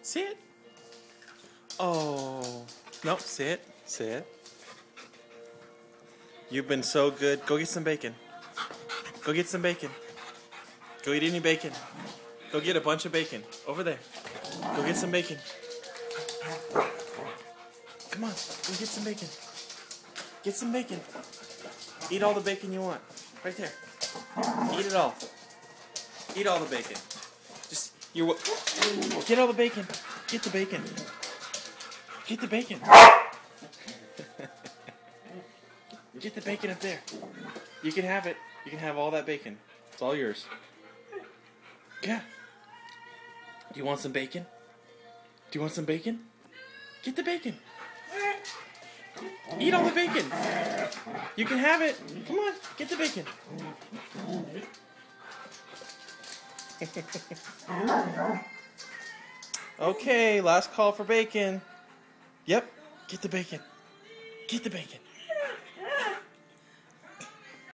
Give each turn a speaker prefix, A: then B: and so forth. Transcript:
A: Sit. Oh. No, sit. Sit. You've been so good. Go get some bacon. Go get some bacon. Go eat any bacon. Go get a bunch of bacon. Over there. Go get some bacon. Come on. Go get some bacon. Get some bacon. Eat all the bacon you want. Right there. Eat it all. Eat all the bacon. Just, get all the bacon. Get the bacon. Get the bacon. Get the bacon up there. You can have it. You can have all that bacon. It's all yours. Yeah. Do you want some bacon? Do you want some bacon? Get the bacon. Eat all the bacon. You can have it. Come on, get the bacon. Okay, last call for bacon. Yep, get the bacon. Get the bacon.